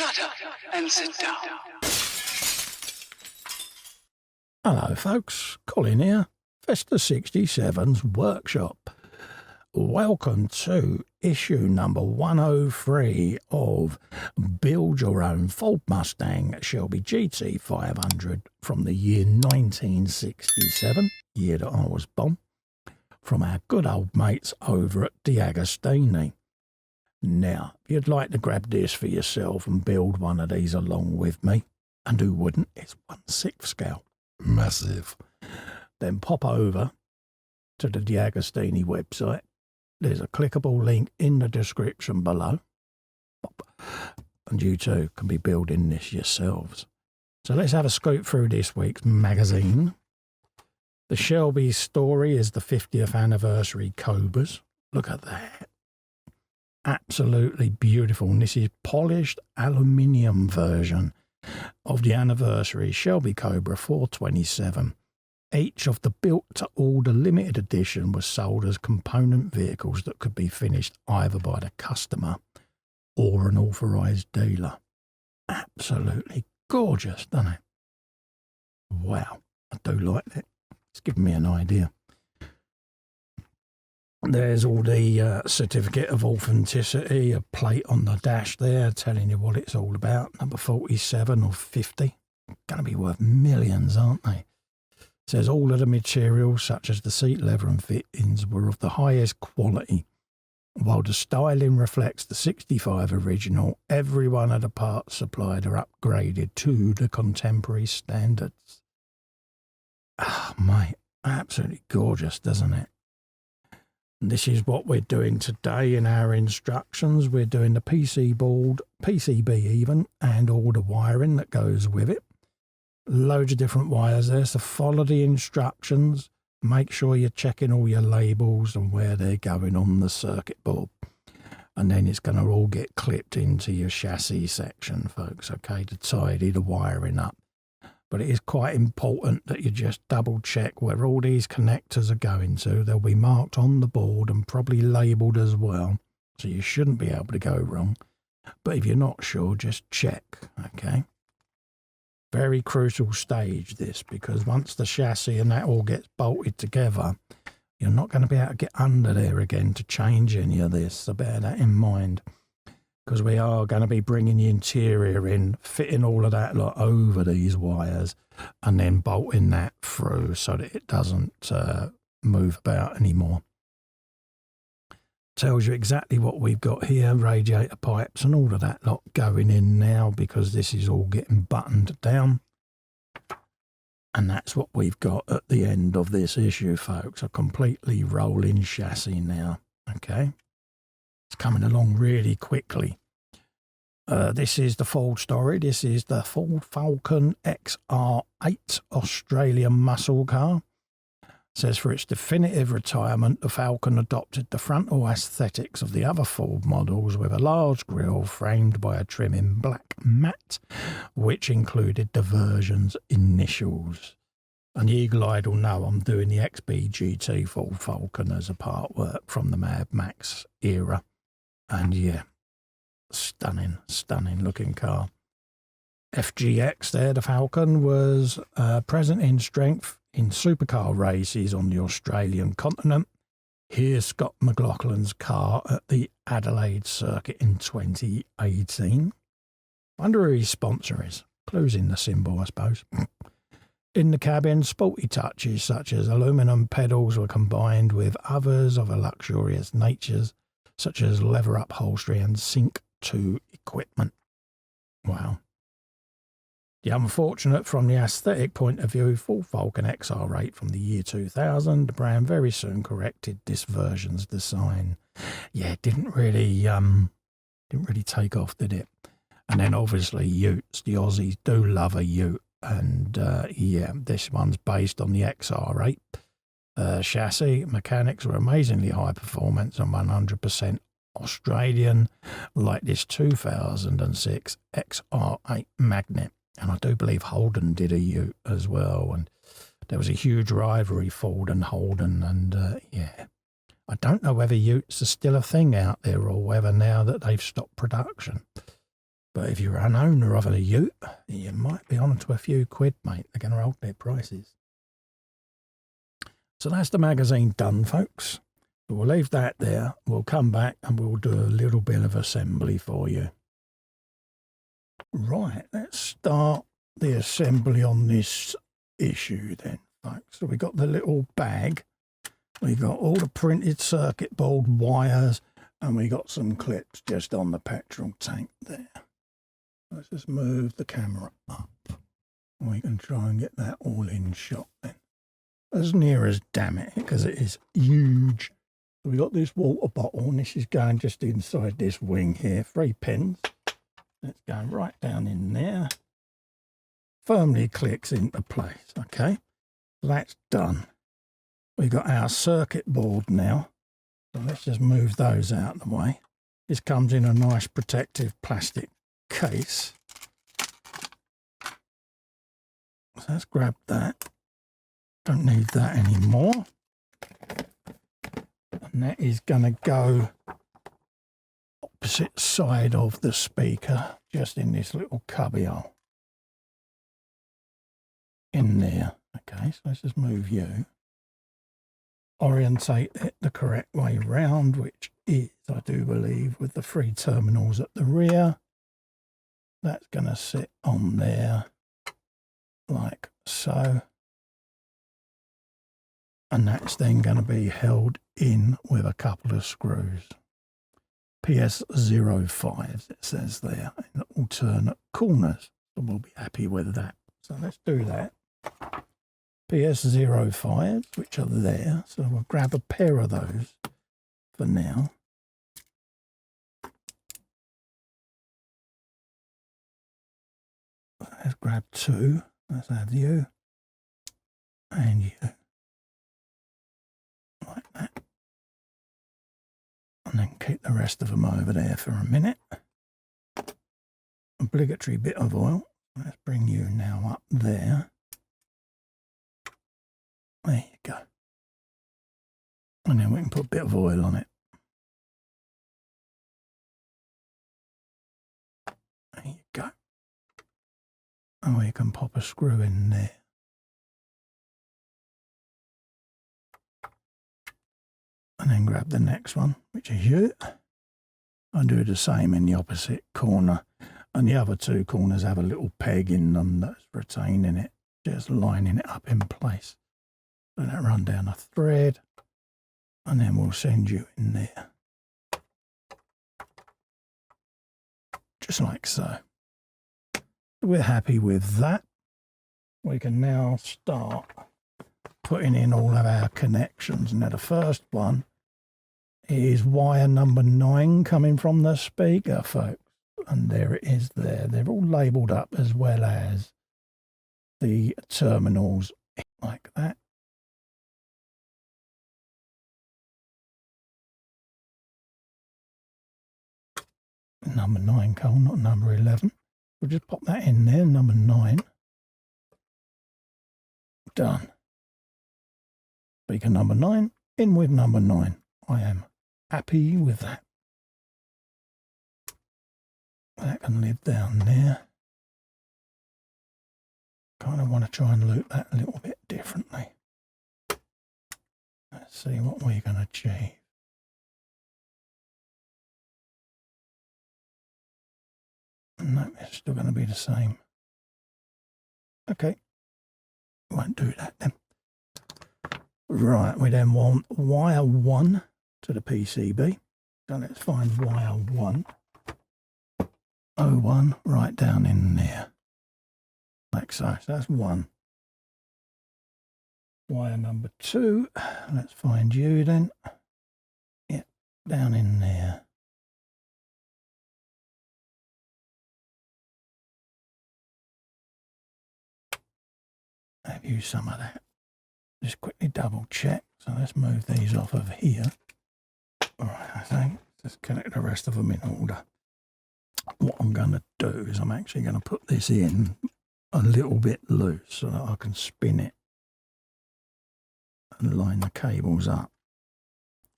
Shut up and sit down. Hello folks, Colin here, Vesta 67's workshop. Welcome to issue number 103 of Build Your Own Ford Mustang Shelby GT500 from the year 1967, year that I was born, from our good old mates over at DeAgostini. Now, if you'd like to grab this for yourself and build one of these along with me, and who wouldn't, it's 1/6 scale. Massive. Then pop over to the DeAgostini website. There's a clickable link in the description below. And you too can be building this yourselves. So let's have a scoop through this week's magazine. The Shelby story is the 50th anniversary Cobras. Look at that. Absolutely beautiful. And this is polished aluminium version of the anniversary Shelby Cobra 427. Each of the built-to-order limited edition was sold as component vehicles that could be finished either by the customer or an authorised dealer. Absolutely gorgeous, doesn't it? Wow, I do like that. It's giving me an idea. There's all the certificate of authenticity, a plate on the dash there telling you what it's all about. Number 47 or 50. Going to be worth millions, aren't they? It says all of the materials, such as the seat leather and fittings, were of the highest quality. While the styling reflects the 65 original, every one of the parts supplied are upgraded to the contemporary standards. Ah, mate, absolutely gorgeous, doesn't it? This is what we're doing today in our instructions. We're doing the PC board, PCB even, and all the wiring that goes with it. Loads of different wires there, so follow the instructions. Make sure you're checking all your labels and where they're going on the circuit board. And then it's going to all get clipped into your chassis section, folks, okay, to tidy the wiring up. But it is quite important that you just double check where all these connectors are going to. They'll be marked on the board and probably labelled as well. So you shouldn't be able to go wrong. But if you're not sure, just check, okay? Very crucial stage this, because once the chassis and that all gets bolted together, you're not going to be able to get under there again to change any of this. So bear that in mind. Because we are going to be bringing the interior in, fitting all of that lot over these wires, and then bolting that through so that it doesn't move about anymore. Tells you exactly what we've got here, radiator pipes and all of that lot going in now, because this is all getting buttoned down. And that's what we've got at the end of this issue, folks, a completely rolling chassis now, okay? It's coming along really quickly. This is the Ford story. This is the Ford Falcon XR8 Australian muscle car. It says for its definitive retirement, the Falcon adopted the frontal aesthetics of the other Ford models with a large grille framed by a trim in black matte, which included the version's initials. And the eagle-eyed will know I'm doing the XB-GT Ford Falcon as a Partwork from the Mad Max era. And yeah, stunning, stunning looking car. FGX there, the Falcon, was present in strength in supercar races on the Australian continent. Here's Scott McLaughlin's car at the Adelaide circuit in 2018. Wonder who his sponsor is. Clues in the symbol, I suppose. In the cabin, sporty touches such as aluminium pedals were combined with others of a luxurious natures, such as leather upholstery and Sync 2 equipment. Wow. The unfortunate from the aesthetic point of view, Ford Falcon XR8 from the year 2000, the brand very soon corrected this version's design. Yeah, it didn't really take off, did it? And then obviously utes, the Aussies do love a ute, and yeah, this one's based on the XR8. Chassis mechanics were amazingly high performance and 100% Australian, like this 2006 XR8 Magnet. And I do believe Holden did a ute as well. And there was a huge rivalry, Ford and Holden. And yeah, I don't know whether utes are still a thing out there or whether now that they've stopped production. But if you're an owner of a ute, you might be on to a few quid, mate. They're going to hold their prices. So that's the magazine done, folks. We'll leave that there. We'll come back and we'll do a little bit of assembly for you. Right, let's start the assembly on this issue then, folks. So we got the little bag. We got all the printed circuit board wires, and we got some clips just on the petrol tank there. Let's just move the camera up. We can try and get that all in shot then. As near as damn it, because it is huge. So we got this water bottle, and this is going just inside this wing here. 3 pins. It's going right down in there. Firmly clicks into place. Okay, so that's done. We've got our circuit board now. So let's just move those out of the way. This comes in a nice protective plastic case. So let's grab that. Don't need that anymore. And that is going to go opposite side of the speaker, just in this little cubbyhole. In there. Okay, so let's just move you. Orientate it the correct way round, which is, I do believe, with the 3 terminals at the rear. That's going to sit on there like so. And that's then going to be held in with a couple of screws. PS05s, it says there, in the alternate corners. So we'll be happy with that. So let's do that. PS05s, which are there. So we'll grab a pair of those for now. Let's grab 2. Let's have you and you. Like that. And then keep the rest of them over there for a minute. Obligatory bit of oil. Let's bring you now up there. There you go. And then we can put a bit of oil on it. There you go. And we can pop a screw in there. And then grab the next one, which is you. And do the same in the opposite corner. And the other 2 corners have a little peg in them that's retaining it, just lining it up in place. So that run down a thread, and then we'll send you in there. Just like so. We're happy with that. We can now start putting in all of our connections. Now the first one is wire number 9 coming from the speaker, folks. And there it is there. They're all labelled up, as well as the terminals like that. Number 9, Cole, not number 11. We'll just pop that in there, number 9. Done. Speaker number 9, in with number 9. I am happy with that. That can live down there. Kind of want to try and loop that a little bit differently. Let's see what we can achieve. No, it's still going to be the same. Okay. Won't do that then. Right, we then want wire 1 to the PCB. So let's find wire 1. 01 right down in there. Like so. So that's 1. Wire number 2. Let's find you then. Yep, down in there. Have you some of that. Just quickly double check. So let's move these off of here. Alright, I think. Just connect the rest of them in order. What I'm going to do is I'm actually going to put this in a little bit loose so that I can spin it and line the cables up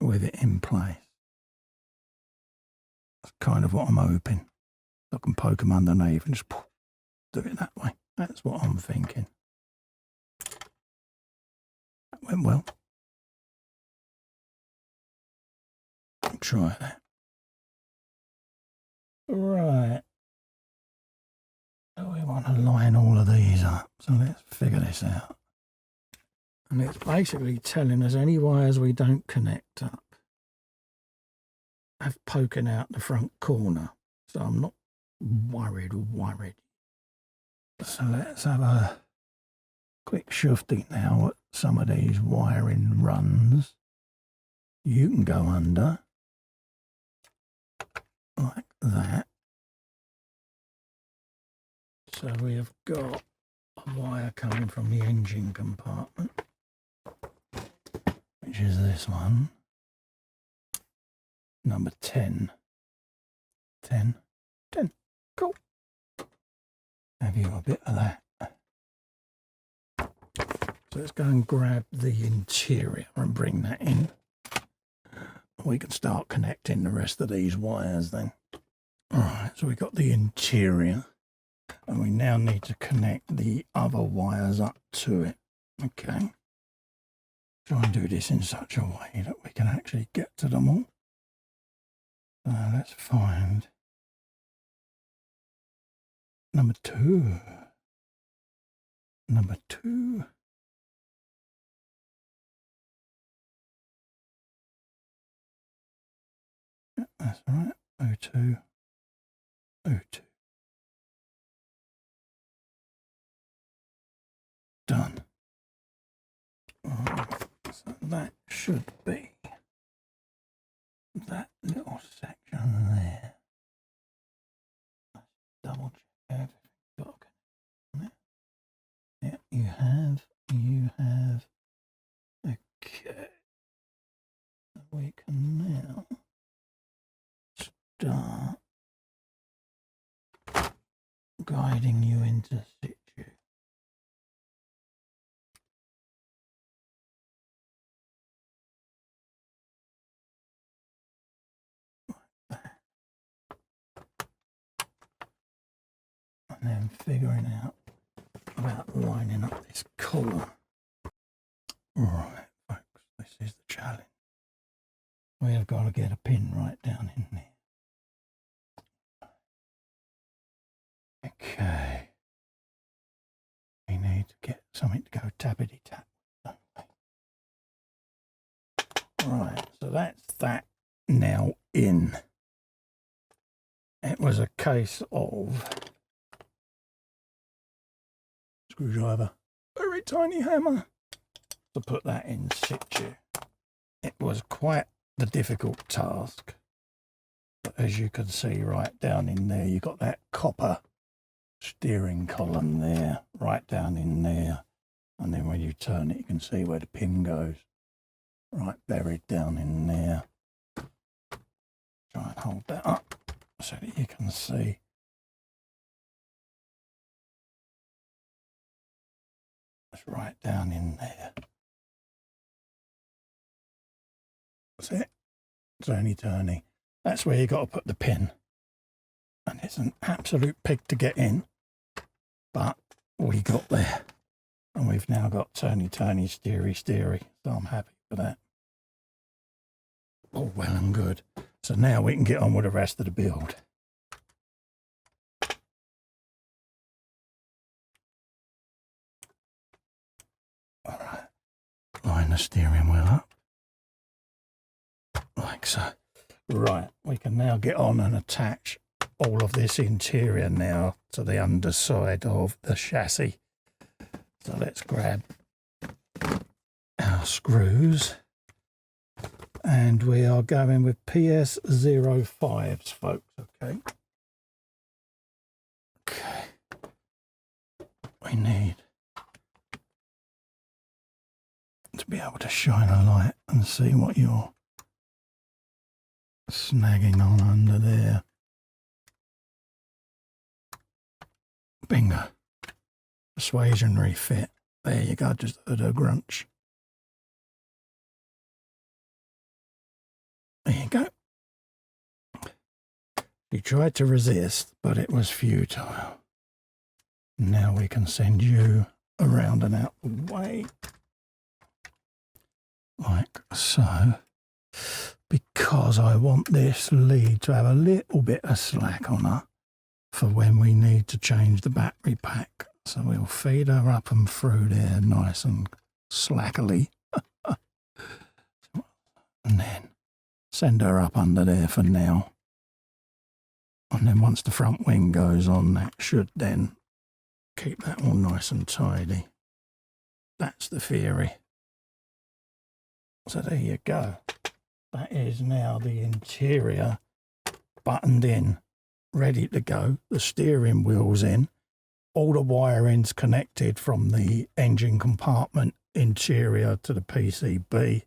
with it in place. That's kind of what I'm hoping. I can poke them underneath and just do it that way. That's what I'm thinking. That went well. Try that. Right. So we want to line all of these up. So let's figure this out. And it's basically telling us any wires we don't connect up have poking out the front corner. So I'm not worried. So let's have a quick shifting now at some of these wiring runs. You can go under like that. So we have got a wire coming from the engine compartment, which is this one, number 10. 10. Cool. Have you a bit of that? So let's go and grab the interior and bring that in. We can start connecting the rest of these wires then. Alright, so we got the interior. And we now need to connect the other wires up to it. Okay. Try and do this in such a way that we can actually get to them all. So let's find number 2. Number 2. Yeah, that's right. 02. 02. Done. So that should be that little section there. Let's double check everything. Yeah, you have. Okay. We can now start guiding you into situ. And then figuring out about lining up this collar. Right, folks, this is the challenge. We have got to get a pin right down in there. Okay. We need to get something to go tappity tap. Right, so that's that now in. It was a case of screwdriver, very tiny hammer to put that in situ. It was quite the difficult task, but as you can see right down in there, you've got that copper steering column there, right down in there, and then when you turn it you can see where the pin goes, right buried down in there. Try and hold that up so that you can see. It's right down in there. That's it. Turny. That's where you got to put the pin. And it's an absolute pig to get in, but we got there. And we've now got turny, steery. So I'm happy for that. All well and good. So now we can get on with the rest of the build. All right, line the steering wheel up like so. Right, we can now get on and attach all of this interior now to the underside of the chassis. So let's grab our screws, and we are going with PS05s, folks. Okay, we need to be able to shine a light and see what you're snagging on under there. Bingo. Persuasion refit. There you go, just a grunch. There you go. You tried to resist, but it was futile. Now we can send you around and out the way. Like so. Because I want this lead to have a little bit of slack on her for when we need to change the battery pack. So we'll feed her up and through there nice and slackily. And then send her up under there for now. And then once the front wing goes on, that should then keep that all nice and tidy. That's the theory. So there you go. That is now the interior buttoned in, ready to go. The steering wheel's in. All the wiring's connected from the engine compartment interior to the PCB.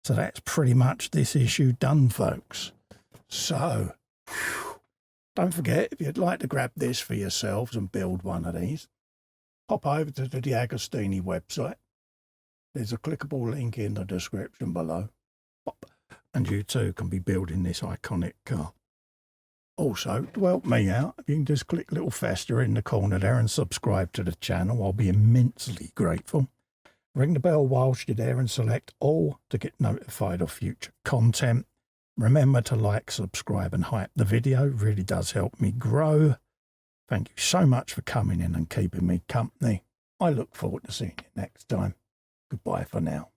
So that's pretty much this issue done, folks. So, don't forget, if you'd like to grab this for yourselves and build one of these, hop over to the DeAgostini website. There's a clickable link in the description below. And you too can be building this iconic car. Also, to help me out, if you can just click little fester in the corner there and subscribe to the channel, I'll be immensely grateful. Ring the bell whilst you're there and select all to get notified of future content. Remember to like, subscribe and hype the video. It really does help me grow. Thank you so much for coming in and keeping me company. I look forward to seeing you next time. Goodbye for now.